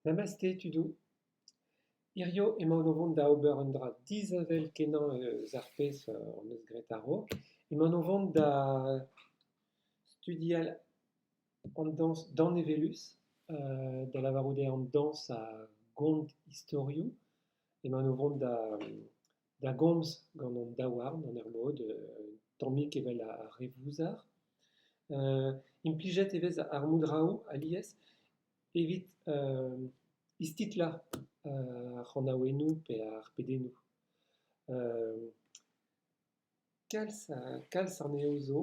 Namasté Tudou. Irio emaon da ober un dra dizavel kenan zarpez an eus Gretaro. Emaon da studial an dans dan evelus, da lavaroude an dans a gont historioù. Emaon da gomz gant an daouarn an er mod, tammik evel a revouzar. Implijet evez ar moudraou alies evit istitla ar c'hanaouennoù pe ar pedennoù. Kalz an eo zo,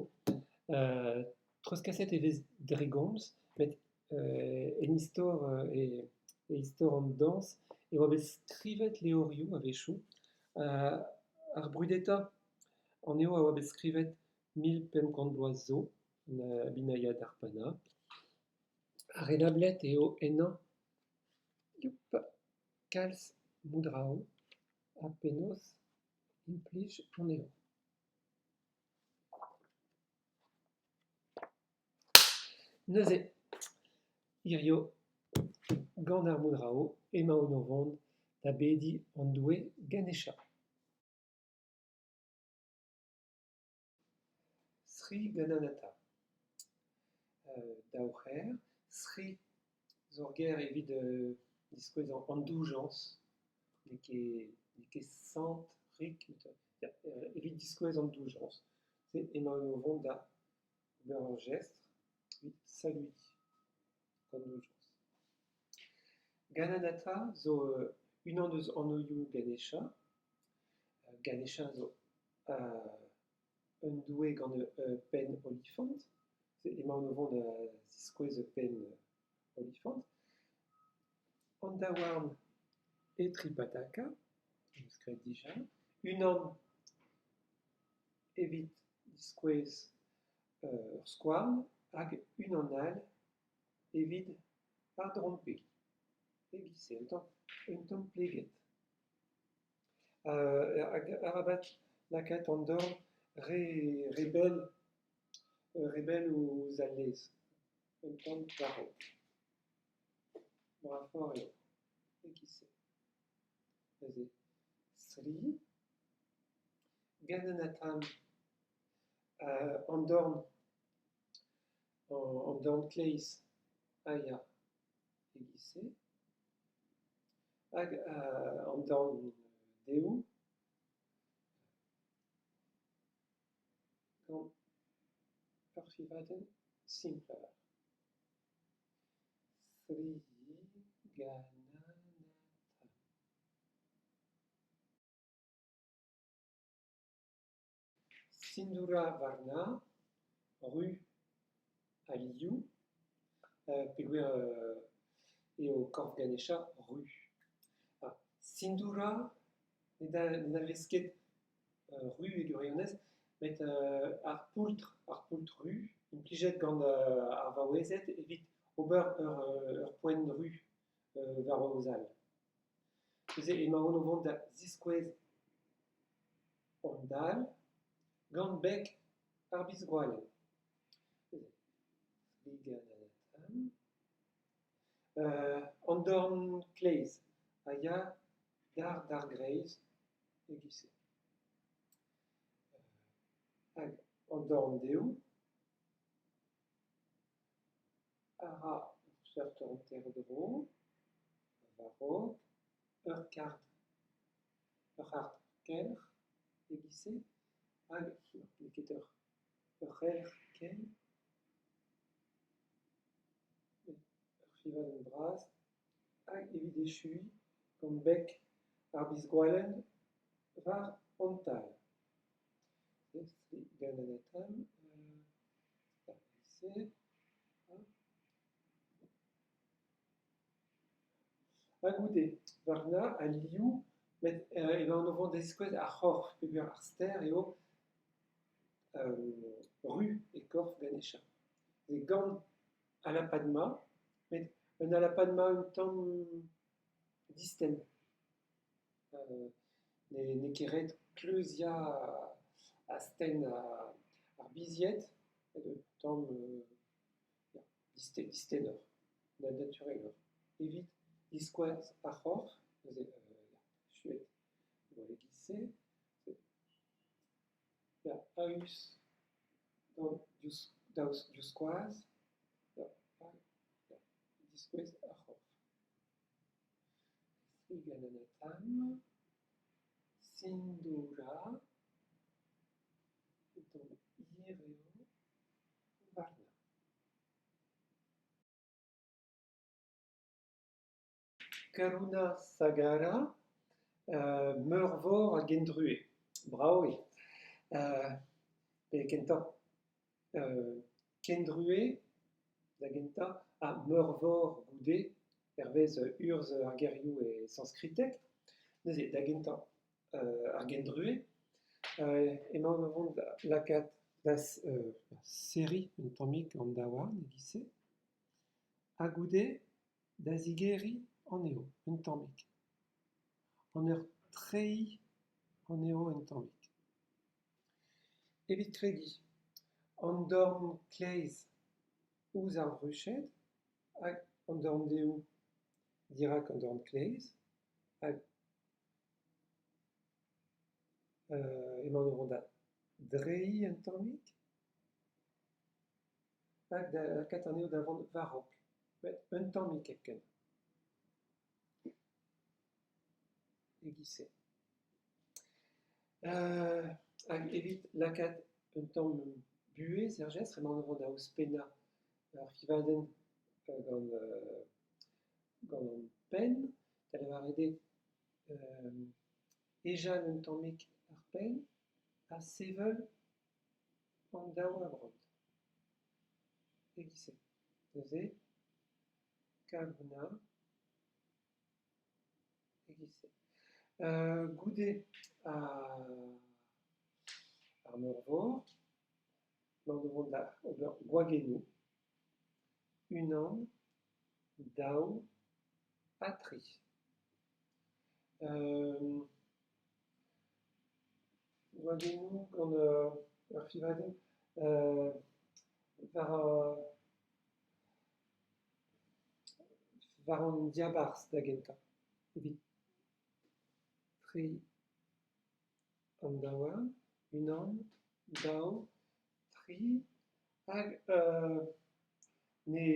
treuzkaset evez dre gomz, met en istor istor an dans, e oa bet skrivet leorioù a vechou. Ar brudeta an eo a oa bet skrivet 1500 bloaz zo, na binaiad ar pana. Ar enablet eo ennañ kalz moudraou a penaos implij an eo. Neuze, irio gant ar moudraou emaon o vont da bedi an doue Ganesha. Sri Gananatha. Daorer, Sri zorger evit diskouez an doujans, ne ket sant, rik, evit diskouez an doujans. Emaon o vont da ober ur gestr, salui an doujans. Gananatha zo unan eus anvioù Ganesha. Ganesha zo un doue gant pen olifant. Emaon o vont da ziskouez pen olifant. An daouarn e Tripataka, eus graet dija. Unan evit diskouez ur skouarn, hag unan all evit ar drampe. Egise, un tamm pleget. Arabat lakaat an dorn rebel ouz allez. Un tamm varo. Brafor eo. Egise. Neuze. Sri. Gananatham an dorn kleiz aia. Egise. Hag an dorn deoù gant ur fivadenn simpler. Sri Gananatham. Sindura Varna, ru Aliou, peogwir eo korf Ganesha, ru. Sindura, ne vez ket ru e gurionez, met ar poultr ru, implijet gant ar vaouezet, evit ober ur poent ru war oz all. Emaon o vont da ziskouez an dal gant bek ar bizgoualenn. Gananatham. An dorn kleiz aia d'ar greiz egise. Hag an dorn deoù ara seurt an terdro, varog, ur kard kelr egise, hag ket ur c'helr ken, ur fivadenn bras, hag evit echuiñ gant bek ar bizgoualenn war an tal. Sri Gananatham. Egise. Ha goude, Varna, Aliou, met emaon o vont da ziskouez ar c'horf, peogwir ar stêr eo ru e korf Ganesha. Gant alapadma, met un alapadma un tamm distenn. Ne ket ret kleuzia a stenn ar bizied, un tamm distenn eur, naturel eur. Evit disquets achor, schwet, voilà, gisse, ja, aus, dan, daus, jusquas, ja, ja, disquets achor. Sigananatam, Sindura, dan Ireo, Varna. Karuna Sagara, Meurvor a Gendrue. Braoui. Pe kenta Kendrue, da genta, a Meurvor goude, hervez urz ar gerioù e sanskritek. Neuze, da genta ar Gendrue, emaon a vont lakat da seri un tammig an daouarn, gise, a goude da zigeri an eo, un tammig. An ur trei an eo un tammig. Evit kredi, an dorn kleiz ouz ar bruched, hag an dorn deo dirak an dorn kleiz, hag emaon a vont da drei un tammig, hag da kat an eo da vont varok, un tammig ken. E gise. Hag evit lakat un tamm buez ergest, emaon a vont da ouzpenna ar fivadenn gant an pen, tal a vare ejal un tammig ar pen, a sevel an daou a bront. E gise. Neuze, Karuna, e gise. Goude ar Meurvor, emaon a vont da ober Gwagenou, unan, daou, a tri. Gwagenou gant ur fivadenn war an diabarz da genta. Evit tri an daouarn, unan, daou, tri, hag ne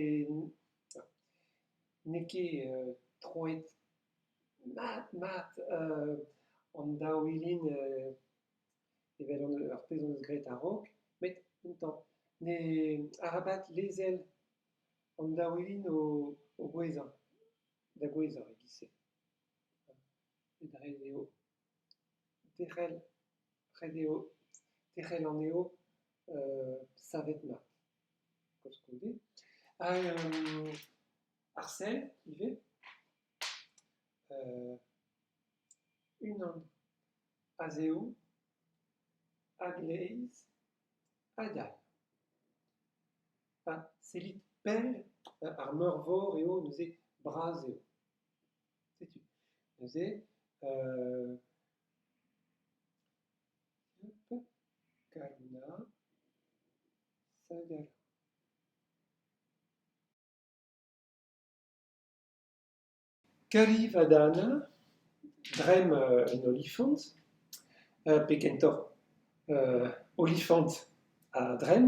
ket troet mat an daou ilin evel ur pezh an eus graet a-raok, met un tamm. Ne arabat lezel an daou ilin o gwezañ, da gwezañ e gise. Et red eo techel an eo savet mat. Koskoude. Ar sel, ive, unan a zeo, a gleiz, a dal. Selit pell ar Meurvor eo neuze braz eo. Setu. Neuze, Karuna, Sagara. Kalivadana, drem un olifant, pe kentor olifant a drem.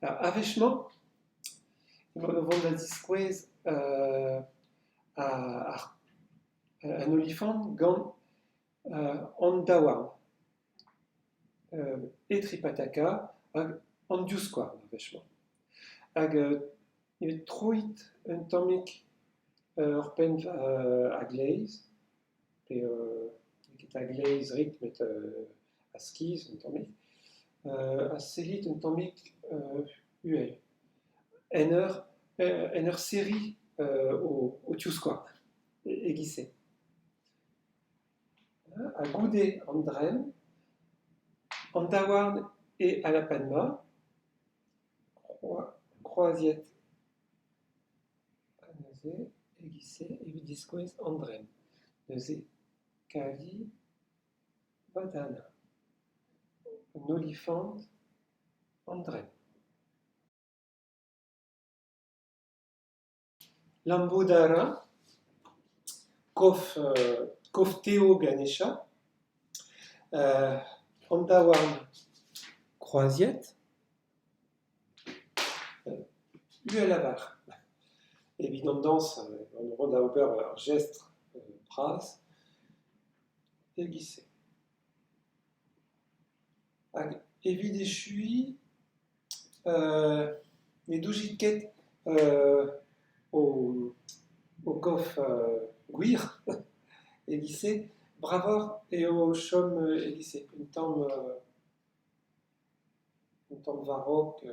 Avechman, emaon a vont da diskwez un olifant gant an daouarn. E Tripataka hag an diouskoar avechman. Hag evit troit un tammig ur pen a gleiz, pe ket a gleiz rit met a skiz un tammig, a selit un tammig uel. En ur seri o tiouskoar, e gise. A goude an drem, an daouarn e alapanma, kroaziet a neuze, e gise, evit diskwez an drem. Neuze, Kalivadana, un olifant an drem. Lambodara, Kof Theo Ganesha, Andawan Croisiette, Uelavar. Évidemment, on rond d'Auber Gestre, Pras, et Guissé. Évidemment, les doujiquettes au coff guir aiguissé, bravor et au chaume aiguissé. Une tombe baroque.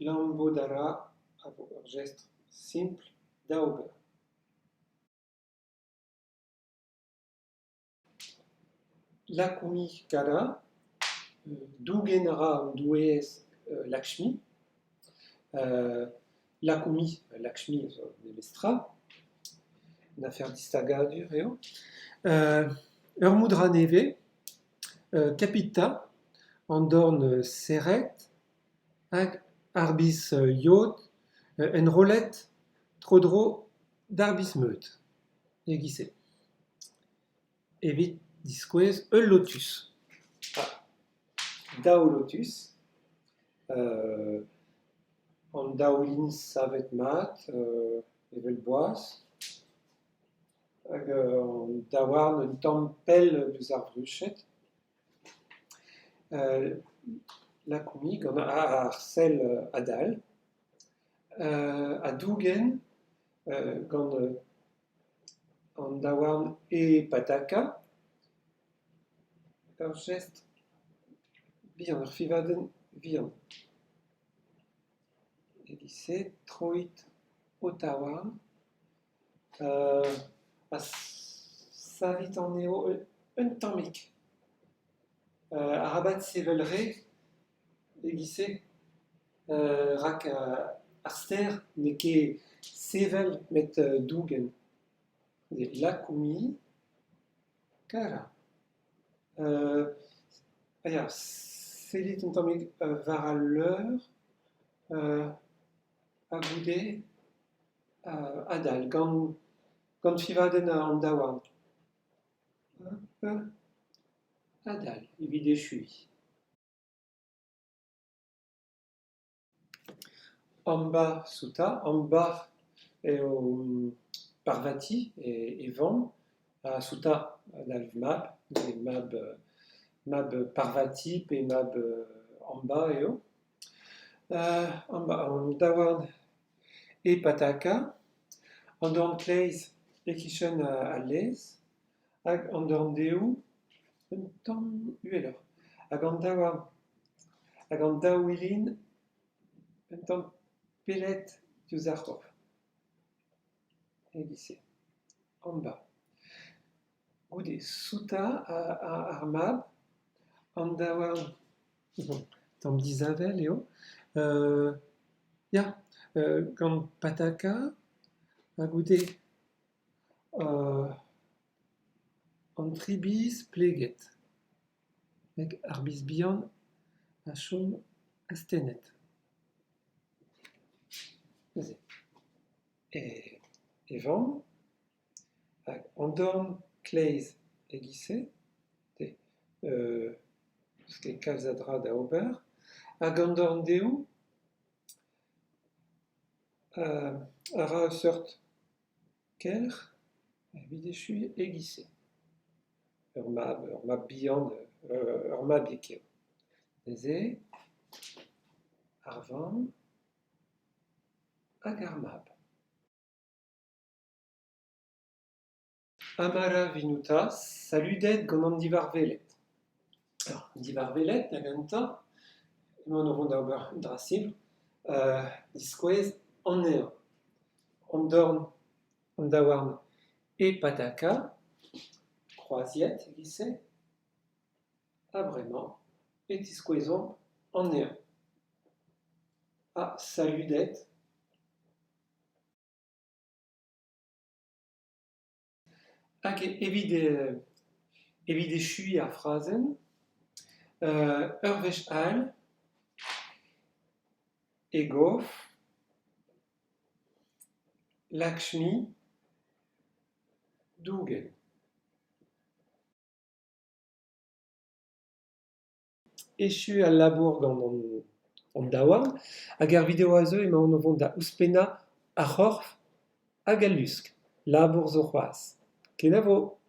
Lambodara, un geste simple d'Auber. Lakumi Kara, Dugenra Dues Lakshmi. Lakumi, Lakshmi, l'Estra, une affaire distaga du Réo. Urmudra Neve, Capita, Andorn Seret, Arbis Yod, Enrolet, Trodro, Darbis Meut, Aiguissé. Évite disquez, Lotus. Dao Lotus. En Daolin Savet Mat, Evelbois. En Dawarn, une tempelle de Zarbruchet. La comique, on a Arcel Adal. À Dougen, en Dawarn et Pataka. Un geste bien, Fivaden, bien. Et lycée, Troit, Ottawa. Savit en néo, un tomique. Arabat Sevelre, et lycée, Rak Arster, neke Sevel met Dougen. Lakumi, Kara. Célit un tomique Varaleur. Agoudé, Adal, Gand Fivaden à Andawan. Adal, Évidé Chui. Amba Sutta, Amba et Parvati et Van, Sutta l'Alvmab, Mab Parvati et Mab Amba et O. Andawan et Pataka, Andorn Clays et Kishen à l'aise, Andorn Deu, un temps Ueller, Agandawa, Agandawilin, un temps Pelet du Zartov, et lycée, en bas. Goudé, Souta à Armab, Andawan, temps d'Isabelle, Léo, Gand Pataka, Agoudé, Antribis Pleget, avec Arbis Bian, Achum Astenet. Et Van, Andorn Clays et Guissé, ce qui est Calzadra d'Auber, Agandorn Deu, Ara Sört Kelch, Vidéchu et Guissé. Urmab Bian, Urmab Yekeo. Nézé, Arvan, Agarmab. Amara Vinuta, saludet Gonam Divar Velet. Alors, Divar Velet, Naganta, mon aurons d'Auber Drasim, Disquez, en néant. Andorn, Andawarn et Pataka, Croisiette, lycée, Abrément, et Disquezon, en néant. Saludet. Évide Chui à Phrasen, Urvech Al, Egof, Lakshmi, Dougen. Echu al labour gant an daouarn, hag ar video a zeu emaon o vont da ouzhpennañ ar c'horf hag al lusk. Labour zo c'hoazh. Kenavo!